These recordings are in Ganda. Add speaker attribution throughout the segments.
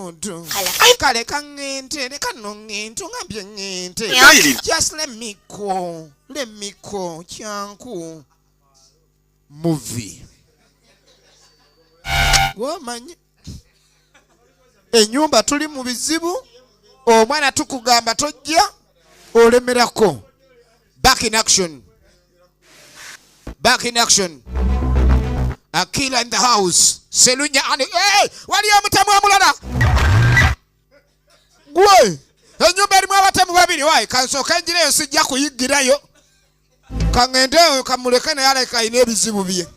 Speaker 1: muntu. Kale kangente ne kanongente ngambye ngente. Just let me go. Let me go. Chanku. Movie. Womanyi. Enyumba tuli mu bizibu. Omwana tukugamba tojja olemerako. Back in action. Back in action. A killer in the house. Selunya ani. Hey! Wali ya mutamu wa mulala. Gwe. Enyumba erimu abatamu babiri. Wai. Kansoka njire sijja kuyigirayo. Kangende kamuleke na yale kaine ebizibu bye.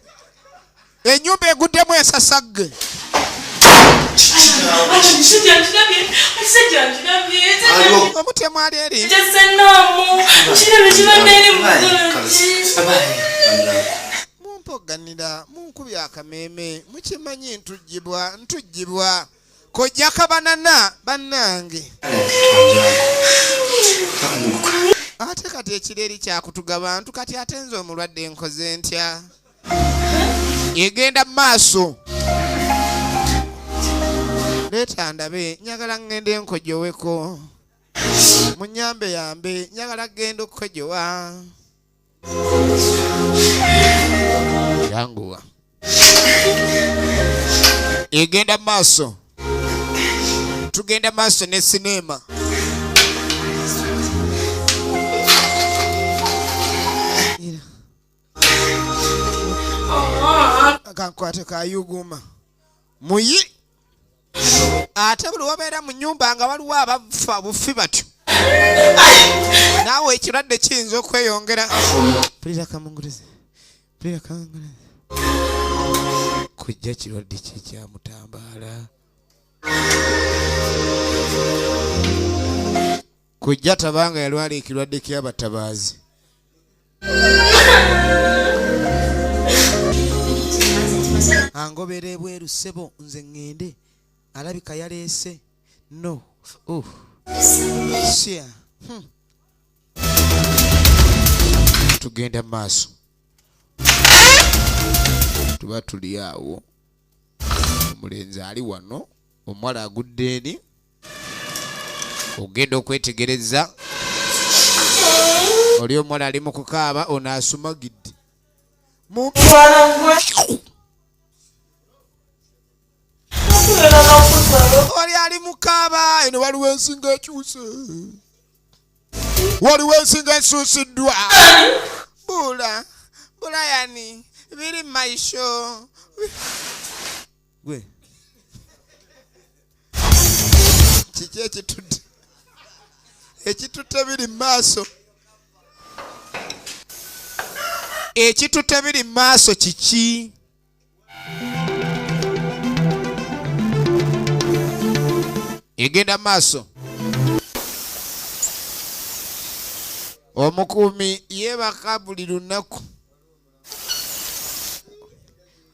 Speaker 1: Enyumba eguddemu esasagge. Omutemu ali eri. Mumpoganira munkubya akameme mukimanyi ntujjibwa kojja kabanana bannange. Ate kati ekireri kyakutuga bantu kati atenze omulwadde enkoze ntya. Egenda maaso. Leta ndabe nyagala ngende enkojoweko. Munyambe yambe nyagala genda okukojowa. Yanguwa. Egenda maaso. Tugenda maaso ne sinema. Akankwate kayuguma. Muyi. Ate buli wabeera mu nnyumba nga waliwo abafa bufi batyo. Naawe ekirwadde kiyinza okweyongera. Pulira kamunguluze. Pulira kamunguluze. Kujja kirwadde ki kyamutambaala. Kujja tabanga yalwala ekirwadde ky'abatabaazi. Angobera ebweru ssebo nze ŋŋende. Alabika yaleese. No. Oh. Sia. Tugenda maaso. Tuba tuli awo. Omulenzi ali wano. Omuwala agudde eri. Ogenda okwetegereza. Oli omuwala ali mu kukaaba ono asumagidde. Oli ali mukaba eno waliwo ensinga ekyuse. Waliwo ensinga ensuusiddwa. Bula yani biri maisho. Gwe. Kiki ekitutte? Ekitutte biri maaso. Ekitutte biri maaso kiki? Egenda maaso. Omukuumi yeebaka buli lunaku.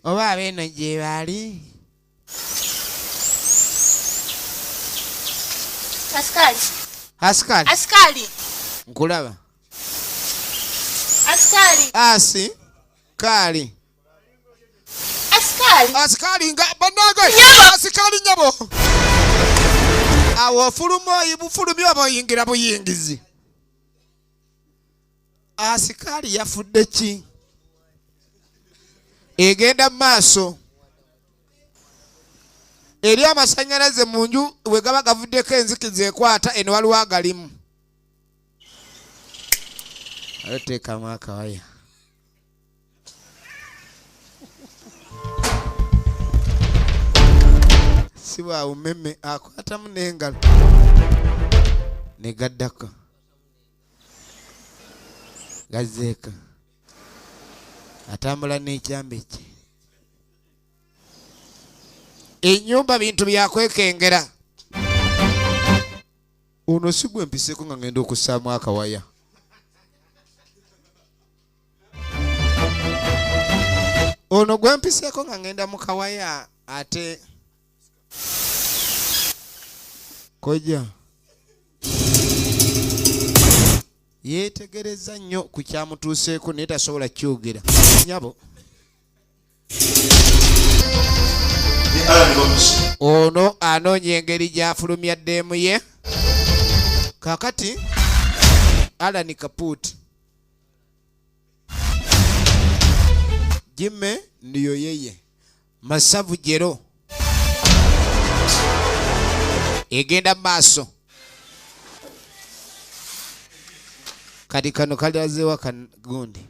Speaker 1: Oba abeeno gye bali. Askali. Nkulaba. Asi. Kali. Askali nga bannange. Askali nyabo. Awo fulumo bufulumi oboyingira buyingizi. Asikali yafudde ki? Egenda maaso. Eri amasanyalaze mu nju we gaba gavuddeko enzikiza ekwata eno waliwo agalimu. Ateekamu akawaya. Siwa umeme akwatamu n'engalo. Ne gaddako. Gazeeka. Atambula n'ekyambe kye. Ennyumba bintu byakwekengera. Ono si gwe mpiseeko nga ngenda okussaamu akawaya. Ono gwe mpiseeko nga ngenda mu kawaya ate koja. Yeetegereza nnyo ku kyamutuuseeko naye tasobola kyogera. Nyabo. ono anoonya engeri gy'afulumya ddeemu ye. Kakati Alan Kaput Jime ndiyo yeye. Masavu jero egenda maaso. Kati kano kali azeewa kagundi.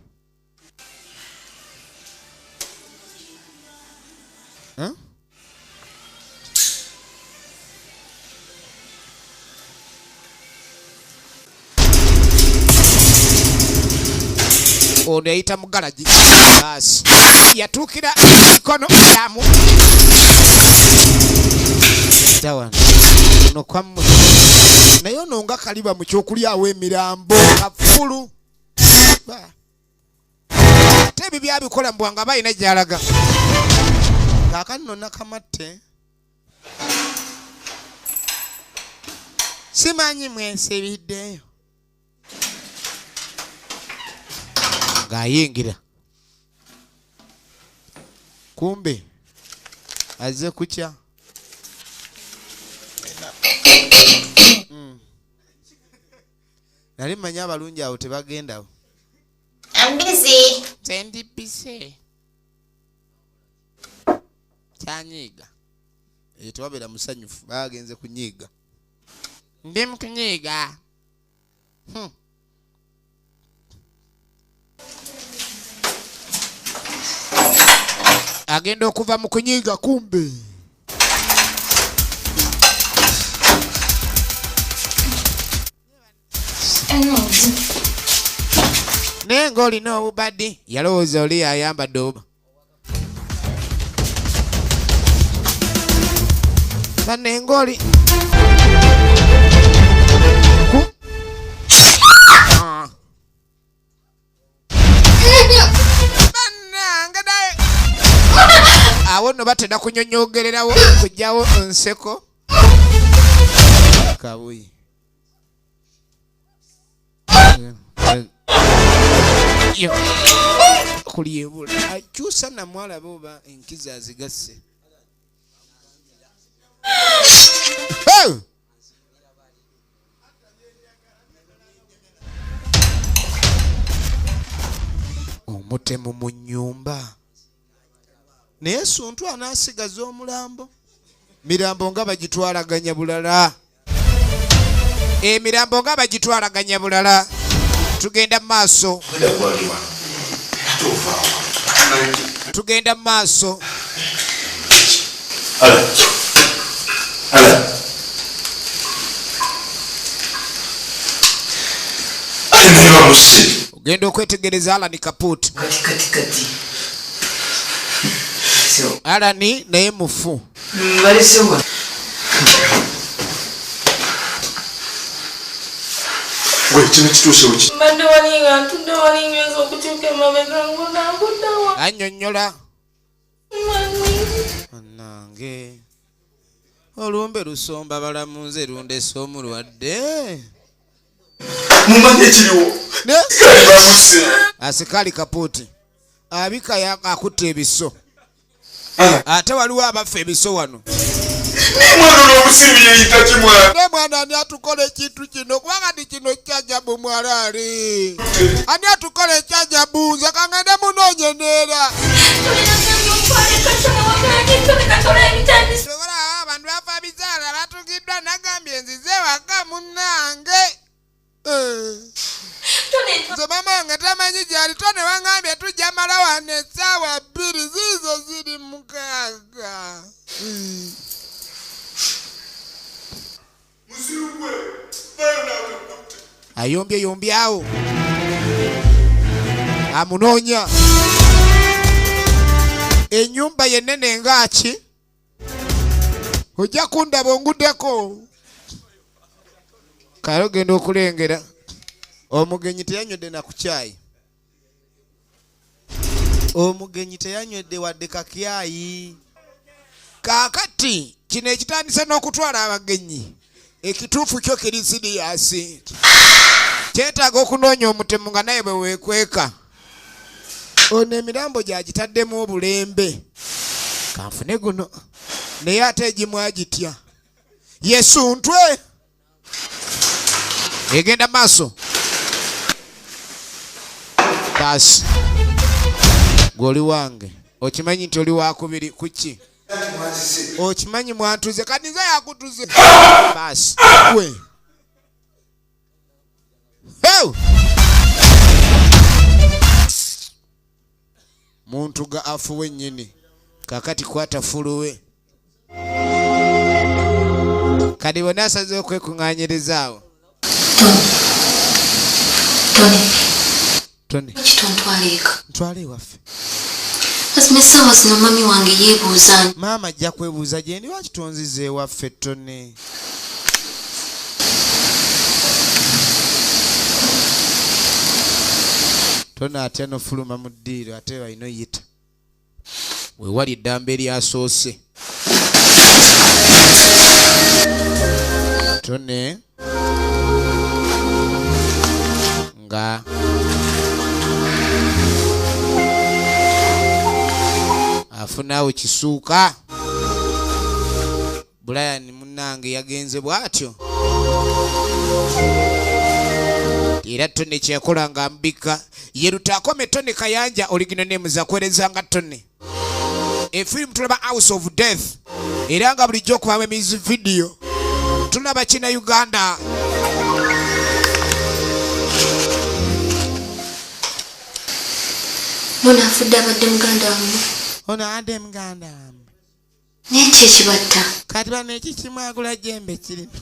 Speaker 1: Ono yayita mu garaji. Basi yatuukira mikono yamu tawan no kwamu naye ono nga kaliba mu kyokulyawo emirambo kafulu tebi byabikola mbwanga balina gyalaga kaakano nno nakamatte simanyi mwensibiddeyo ng'ayingira kumbe azze kukya nali mmanyi abalungi awo tebagendawo.
Speaker 2: I'm busy.
Speaker 1: Sendi busy. Kyanyiiga. Tewabeera musanyufu bagenze kunyiiga. Ndi mu kunyiiga. Agenda okuva mu kunyiiga kumbe. Nenga olina obubadde yalowooza oli ayambadde oba. Banenga oli awo nno batenda kunyonyogererawo kujjawo nseko kabuyi. Kulyebula akyusa namwalaba oba enkiza azigasse. Omutemu mu nnyumba naye Suntu anaasigaza omulambo. Mirambo nga bagitwalaganya bulala. Emirambo nga bagitwalaganya bulala. Tugenda maaso. Tugenda maaso. Ogenda okwetegereza Alan Kaput. Alan naye mufu. Anyonyola nange olumbe lusomba balamunze lundese omulwadde
Speaker 3: mumanye kiriwo
Speaker 1: asikali Kaputi abika yakutte ebiso ate waliwo abafa ebiso wano. Mwana ani atukola ekintu kino kubanga ndi kino kyajabu mwalaali ani atukola ekyajabu nze kangende munoonye neera sobola abantu bafa bizaala batugiddwa nagambye nzize waka munnange nze mama nga tamanyi gyali tone wangambye tujja mala wano essaawa 2 ziizo ziri 6. Ayombyeawo amunoonya ennyumba yenene ngaaki ojja kundaba onguddeko kale ogenda okulengera omugenyi teyanywedde na ku caayi. Omugenyi teyanywedde wadde kakyayi. Kaakati kino ekitandise n'okutwala abagenyi ekituufu kyo kiri siriyasi. Kyetaaga okunoonya omutemu nga naye bwe weekweka. Ono emirambo gyagitaddemu obulembe. Kanfune guno naye ate egimu agitya yesuntwe egenda maaso basi gwoli wange okimanyi nti oli wakubiri kuki okimanyi mwantuze kaniza yakutuze basi gwe muntu ga afuwe nnyini kakati kwata fuluwe kadi bonna asaze okwekuŋŋaanyirizaawo Tony ntwale ewaffe
Speaker 4: mazima essaawa zino mami wange yeebuuza
Speaker 1: maama ajja kwebuuza gye ndi lwaki tonziza ewaffe Tony Tony atya nofuluma mu ddiiro ate balina oyita weewali eddamba eryasoose Tony nga afunaawo kisuuka Brian munnange yagenze bw'atyo era Tony kyeyakola nga mbika yerutaakome Tony Kayanja original name zakwerezanga Tony efilimu tulaba House of Death era nga bulijjo okubamu music video tulaba kina Uganda
Speaker 4: mwana afudde abadde muganda wammwe
Speaker 1: ono adde muganda wamme
Speaker 4: naye ki ekibatta
Speaker 1: kati bano eki kimwagula jembe kirino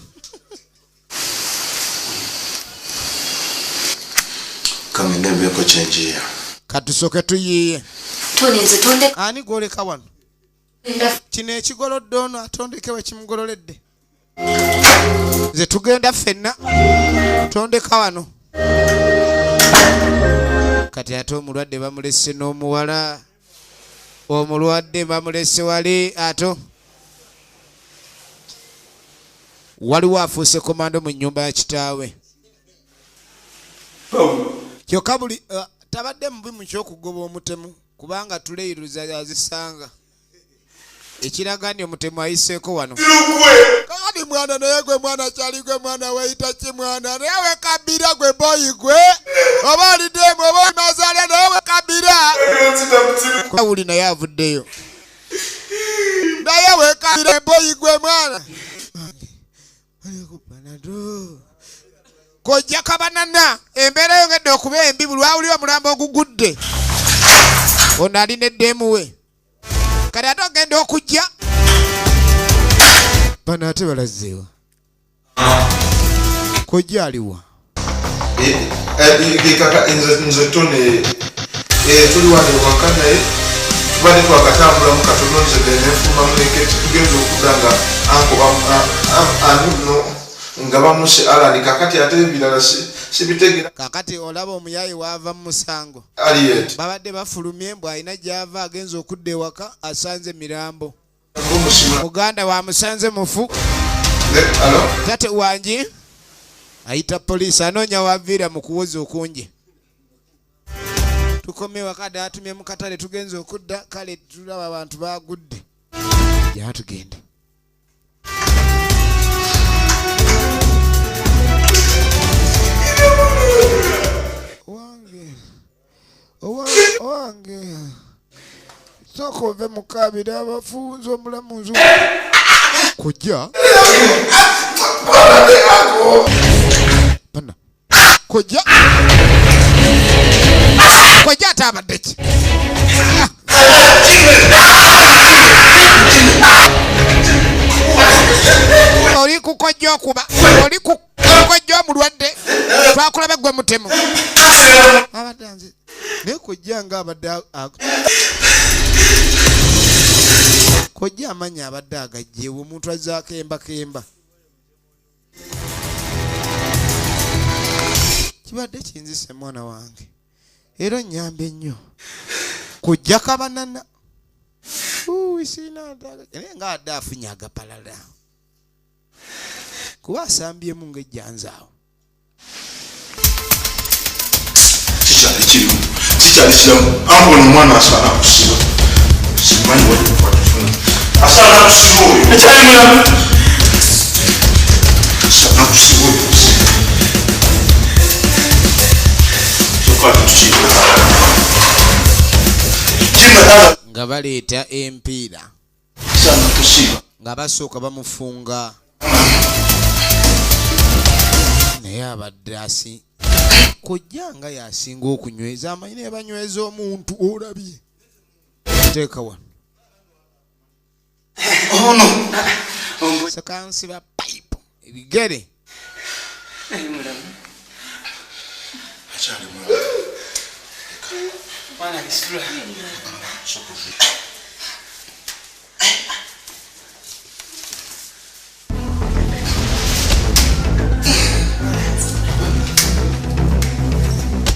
Speaker 3: kamenebyeko kyenjiya
Speaker 1: katusooke tuyiiye
Speaker 4: Tony nze tonde
Speaker 1: ani gwoleka wano kino ekigolodde ono atondeke we kimugololedde nze tugenda ffenna tondeka wano kati ate omulwadde bamulese n'omuwala omulwadde bamulese wali ato waliwo afuuse komando mu nnyumba ya kitaawe kyokka buli tabadde mubi mu kyokugoba omutemu kubanga tuleyiruza azisanga ekiraga nti omutemu ayiseeko wano kani mwana naye gwe mwana kyali gwe mwana weyita ki mwana naye wekabira gwe boyi gwe oba olidemu oba olimazalya naye wekabira awuli naye avuddeyo naye wekabira boyi gwe mwana kojja kabanana embeera yongedde okuba embi buli wawulira omulambo ogugudde ono alina eddeemu we kati ate ogenda okujja bano ate balazzeewa kojja aliwa
Speaker 3: kaka nze Tony tuli wano ewaka naye tubadde twakatambulamu katono nze nenfumamu neketi tugenda okudda nga anuno nga bamuse alani kakati ate ebirala sibitegera
Speaker 1: kakati olaba omuyayi waava mu musango
Speaker 3: aliyet
Speaker 1: babadde bafulumye mbw alina gyava agenza okudda ewaka asanze mirambo muganda wamusanze mufu tate wangi ayita poliisi anoonya waviira mu kuwoza okungi tukomye wakadde atumye mu katale tugenza okudda kale tulaba abantu bagudde gyatugende owange sooka ove mukabira abafunze omulamuzi kojja bana kojja ate abadde ki oli kukojja okuba oli kukojja omulwadde twakulabe gwe mutemu abadde nze naye kojja nga abadde kojja amanya abadde agajjeewo omuntu azzaako embakemba kibadde kinzise mwana wange era onnyambe nnyo kojja kabanana naye nga adde afunye agapalala kuba asambyemu ng'ejjanzaawo
Speaker 3: kikyali kirimu kikyali kiramu ambona omwana asaana kusiba simanyi walikwatufuna Asana kusibuye.
Speaker 5: Ekyali mulamu.
Speaker 3: Asana kusibuye. Soka tuchiko. Jimba
Speaker 1: nga baleeta empiira
Speaker 3: asana kusiba.
Speaker 1: nga basooka bamufunga naye abadde kojja nga yasinga okunyweza amanyi ne banyweza omuntu olabye teeka wano sekansiba pipe ebigere
Speaker 3: Achali mulamu.
Speaker 5: Mwana kisula.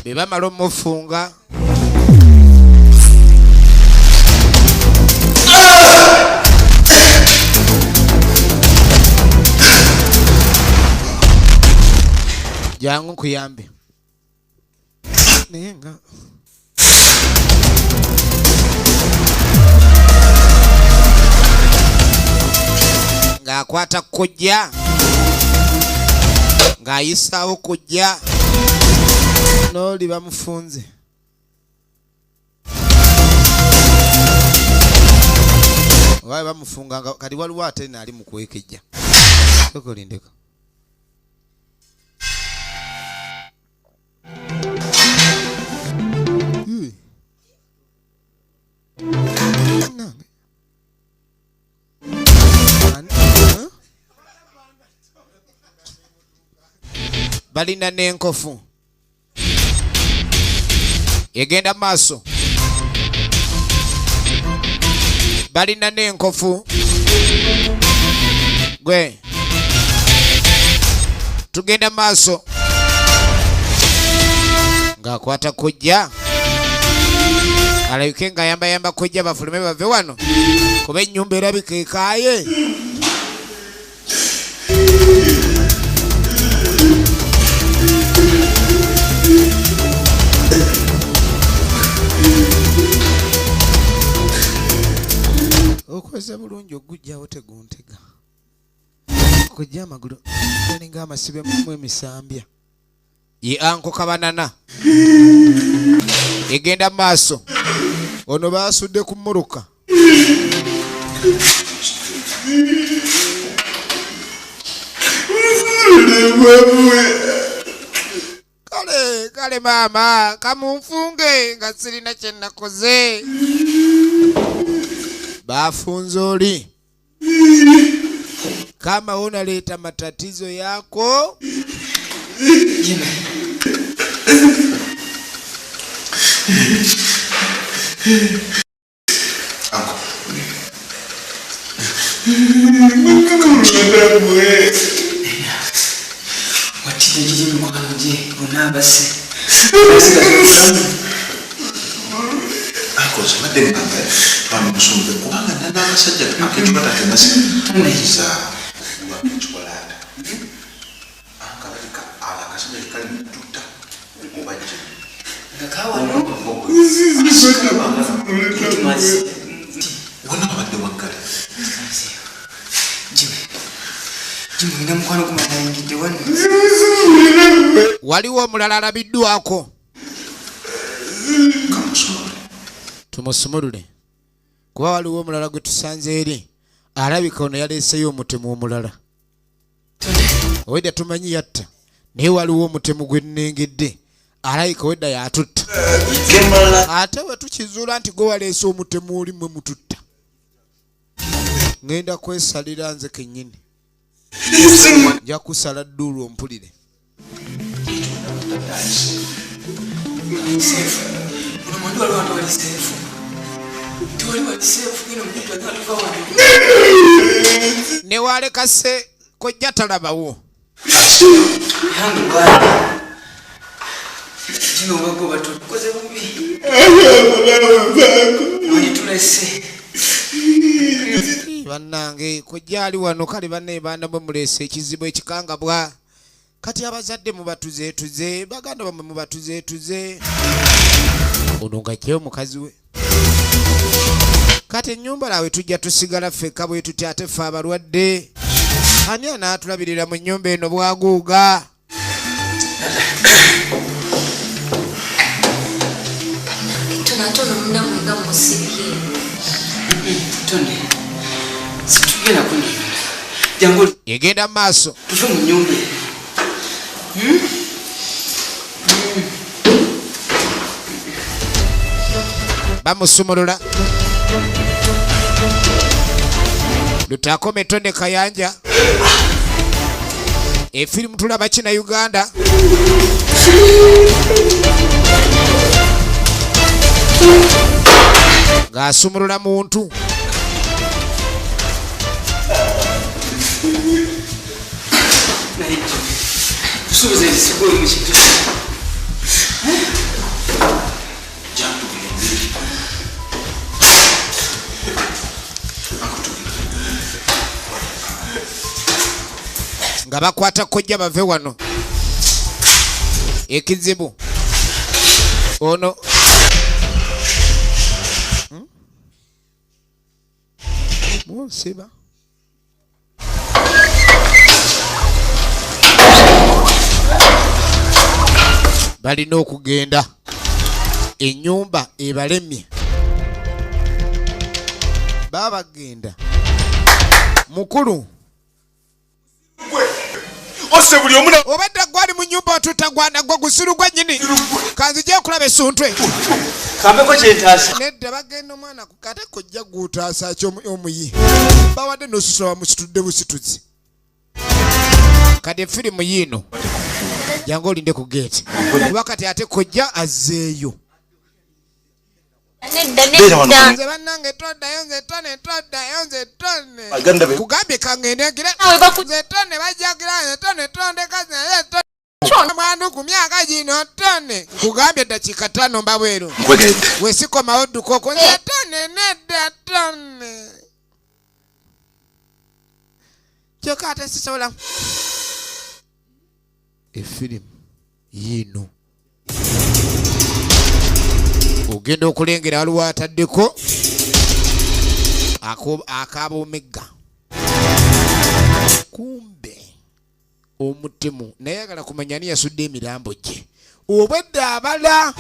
Speaker 1: be bamala omufunga jangu nkuyambe naye nga ng'akwata kojja ng'ayisaawo kojja n'oli bamufunze oba bamufunga nga kati waliwo ate naali mu kwekejja okolindeka balina n'enkofu egenda maaso balina n'enkofu gwe tugenda maaso ng'akwata kojja alabike ng'ayamba kojja bafulume bave wano kuba ennyumba erabika ekaaye okweza bulungi ogujjawo teguntega kojja amagulu galinga amasibe mu emisambya ye anko kabanana egenda maaso ono baasudde ku mmoroka kale maama kamunfunge nga sirina kye nakoze bafunze oli kama unaleta matatizo yako waliwo omulala alabiddwako tumusumulule kuba waliwo omulala gwe tusanze eri alabika ono yaleeseyo omutemu omulala owedda tumanyi yatta naye waliwo omutemu gwe nnengedde alabika wedda yatutta ate we tukizuula nti gwe waleese omutemu oli mwe mututta ngenda kwesalira nze kennyini nja kusala dduulu ompulire ne waleka se kojja talabawo bannange kojja ali wano kale banne baana bwe muleese ekizibu ekikangabwa kati abazadde mubatuzeetuze baganda bamwe mubatuzeetuze ono ng'ajjayo mukazi we kati ennyumba lawe tujja tusigala ffekka bwe tuti ate ffe abalwadde ani anaatulabirira mu nnyumba eno bwaguuga
Speaker 4: Tonatono munamwega musibye.
Speaker 5: Tone. Situgenda kuno. Jangu
Speaker 1: egenda mu maaso
Speaker 5: tuve mu nyumba.
Speaker 1: bamusumulula lutakome Tone Kayanja efirimu tulaba kina Uganda ng'asumulula muntu
Speaker 5: Tusubize ekisigo ekitu.
Speaker 1: nga bakwata kojja bave wano ekizibu ono munsiba balina okugenda ennyumba ebalemye babagenda mukulu
Speaker 3: ose buli omuna
Speaker 1: obadde gwali mu nyumba otuta gwana gwo gusiru gwa nnyini kanzije okulaba essuntwe
Speaker 5: Kambeko kyentaasa.
Speaker 1: nedda bagenda omwana kukate kojja guutaasa omuyi bawadde n'osusula wamusitudde busituzi kati efirimu yiino jangu olinde ku geeti kuba kati ate kojja azzeeyo nze bannange toddayo nze Tone toddayo nze Tone kugambye kangendegira nze Tone bajjagira nze Tone tondeka nze Tone mwandu ku myaka gino Tone kugambye eddakiika 5 mbabweru wesikoma odduka okwo nze Tone nedda Tone kyokka ate sisobola efirimu yiino ogenda okulengera waliwo ataddeko akaaba omegga kumbe omutemu naye agala kumanya ni yasudde emirambo gye obwedde abala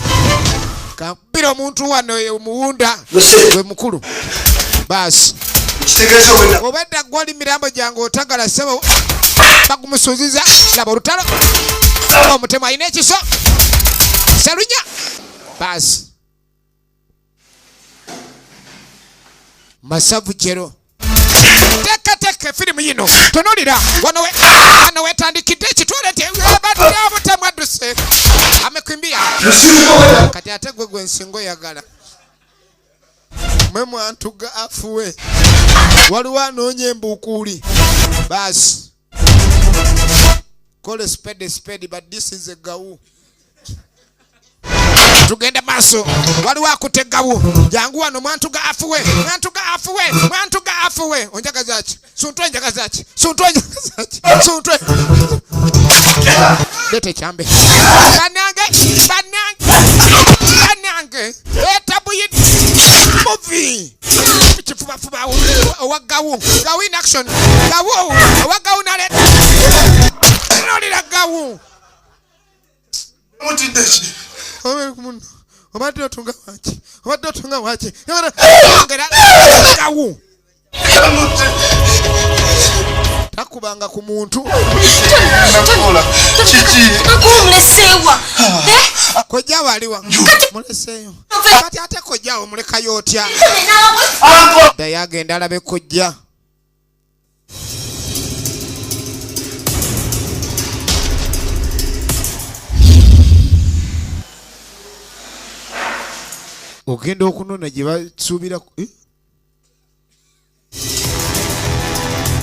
Speaker 1: kampira omuntu wano omuwunda gwe mukulu baasi obwedde gwali mirambo gyange otagala sebo bagumusuuziza laba olutalo omutemu alina ekiso salunya baasi masavu jero teka firimu yino tonolira wano wetandikidde ekitwalete badde obutemu adduse amekwimbia kati ate gwe nsingo yagala mwe mwantuga afuwe waliwo anoonya embuukuuli baasi call a spade but this is a gawu tugenda maaso waliwo akutegawo jangu wano mwantuga afuwe onjagaza ki suntwe njagaza ki suntwe lete chambe banange etabuyi movie chifuba wagawu gawu in action gawu wagawu nale nolira gawu
Speaker 3: mutindechi
Speaker 1: obadde otunga waki gawu takubanga ku muntu
Speaker 4: Nakumlesewa.
Speaker 1: kojja waliwa muleseeyo kati ate kojja omulekayo otya ddayo agenda alabe kojja ogenda okunona gye basuubira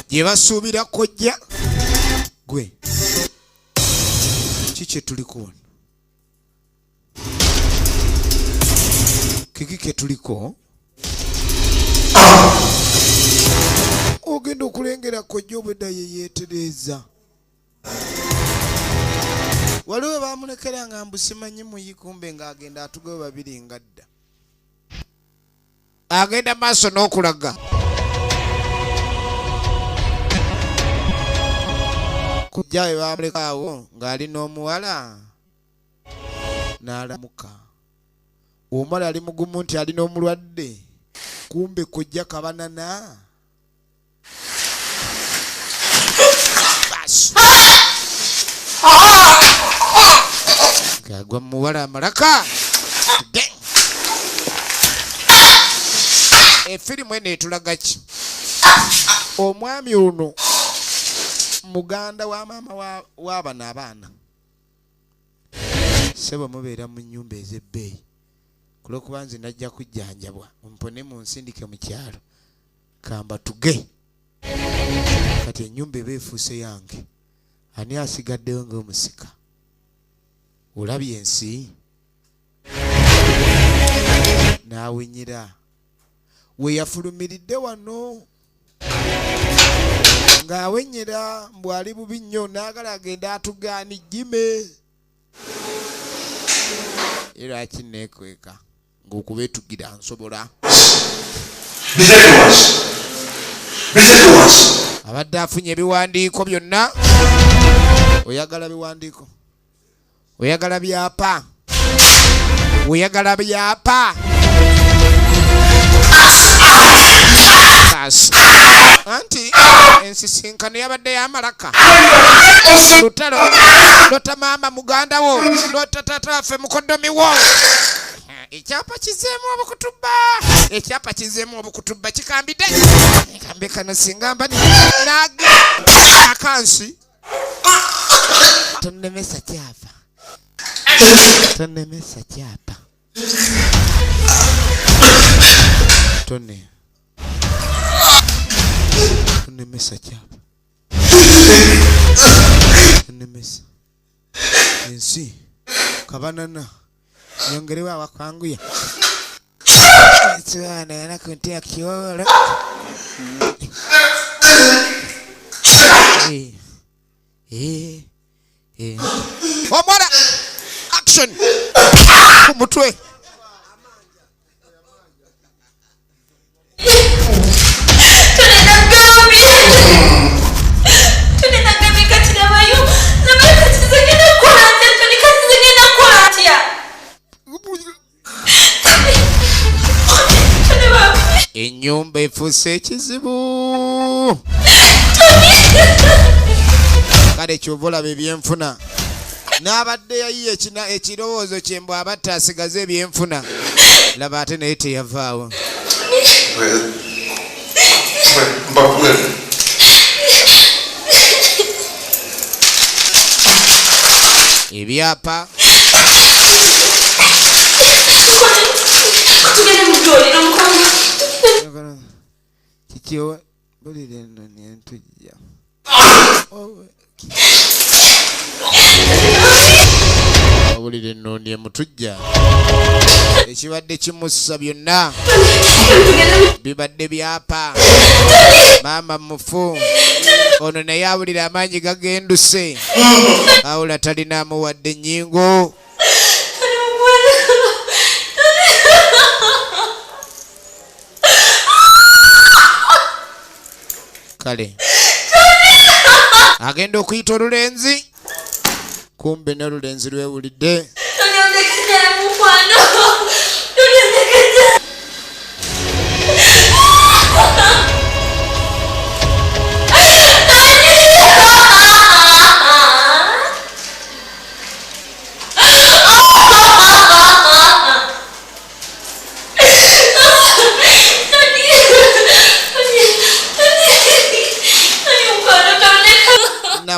Speaker 1: gye basuubira kojja gwe kiki tuliko wano kiki ke tuliko ogenda okulengera kojja obwedda ye yeetereeza waliwo bamulekera nga mbusimanyi muyikumbe ng'agenda atugewe babiri nga dda agenda maaso n'okulaga kujja we bamulekaawo ng'ali n'omuwala n'alamuka. Omuwala ali mugumu nti alina omulwadde, kumbe kujja kabanana. Gagwa muwala amalaka. Efirimu eno etulaga ki? Omwami ono muganda wa maama w'abano abaana. Sebo mubeera mu nnyumba ez'ebbeeyi. Kulwokuba nze najja kujjanjabwa mpone mu nsindike mu kyalo. Kamba tuge. Kati ennyumba eba efuuse yange. Ani asigaddewo ng'omusika? Olabye ensi? N'awenyera. We yafulumiridde wano. Ng'awenyera mbu ali bubi nnyo n'agala agenda atugaani jime. Era akineekweka ng'okuba etugira nsobola. Abadde afunye ebiwandiiko byonna. Oyagala biwandiiko? Oyagala byapa? Oyagala byapa? Anti ensisinkano yabadde y'amalaka. Lutalo lota maama muganda wo, lota tata waffe mukoddomi wo. Ekyapa kizeemu obukutubba. Ekyapa kizeemu obukutubba kikambidde. Kambe kano singa mba nage akansi. Tonnemesa kyapa. Tonnemesa kyapa. Tonne. Tonnemesa kyapa. Tonnemesa. Ensi. Kabanana. Nyongerewo awakanguya. Tswana yana kuntia kiwolo. Omwana action. Kumutwe. Ennyumba efuuse ekizibu. Kale kyova olaba ebyenfuna. N'abadde yayiye ekirowoozo kye mbu abatte asigaze ebyenfuna. Laba ate naye teyavaawo. Ebyapa. Kikiwa bulire nno nentujja. Bulire nno ne mutujja. Ekibadde kimussa byonna bibadde byapa. Maama mufu. Ono naye awulira amaanyi gagenduse. Awula talinaamu wadde ennyingo. Kale agenda okuyita olulenzi. Kumbe n'olulenzi lwewulidde.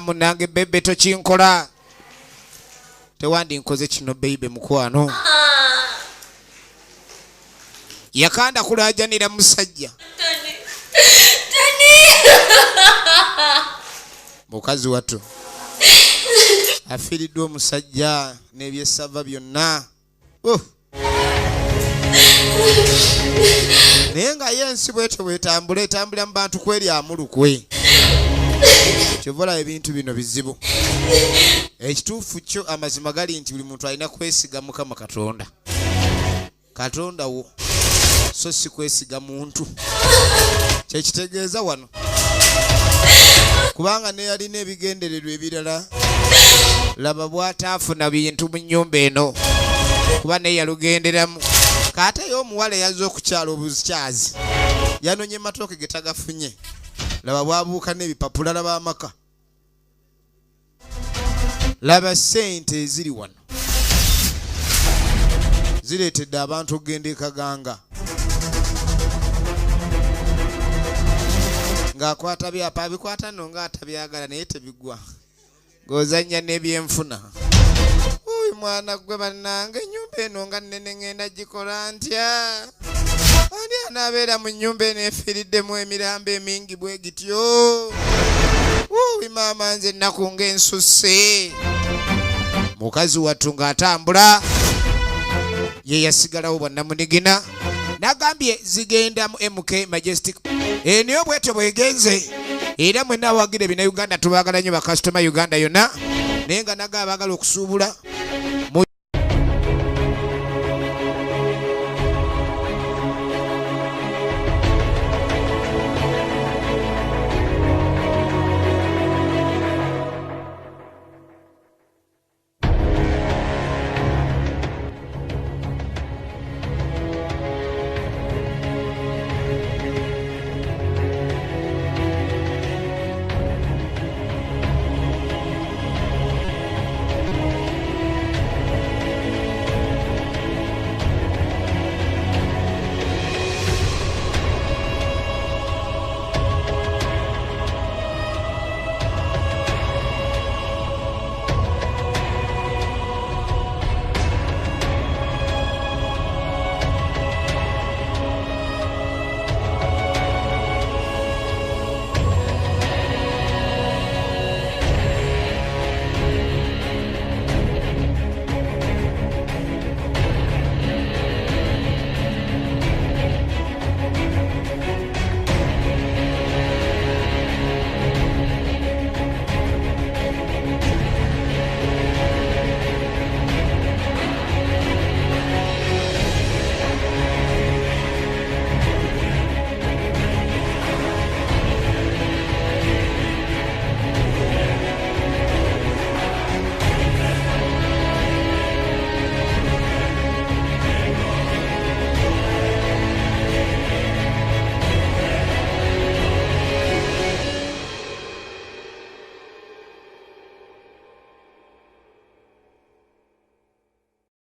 Speaker 1: Munange bebe tokinkola. Tewandi nkoze kino bebe mukwano. Yakanda kulajanira musajja. Mukazi watu afiriddwa omusajja n'ebyesava byonna. Naye nga yensi bwetyo bwetambula etambula mu bantu kweri amulukwe. Kyovola ebintu bino bizibu. Ekituufu kyo amazima gali nti buli muntu alina kwesiga Mukama Katonda. Katonda wo so si kwesiga muntu kyekitegeeza wano kubanga ne yalina ebigendererwa ebirala laba bw'ataafuna bintu mu nnyumba eno kuba naye yalugenderamu kaate y'omuwala yazze okukyala obuzikyazi yanonye matooke ge tagafunye laba bwabuuka n'ebipapula laba amaka laba ssente eziri wano zireetedde abantu okugenda ekaganga ng'akwata byapa abikwata nno ng'atabyagala naye tebigwa ng'ozannya n'ebyenfuna uyi mwana gwe bannange ennyumba eno nga nnene ngenda gikola ntya ani anaabeera mu nnyumba eno efiiriddemu emirambo emingi bwe gityo uyi maama nze ennaku ng'ensusse mukazi wattu ng'atambula ye yasigalawo bwannamunigina nagambye zigenda mu MK Majestic niyo bwetyo bwegenze era mwenna awagira ebina Uganda tubaagala nnyo bakasitoma Uganda yonna naye nga naga abaagala okusuubula mu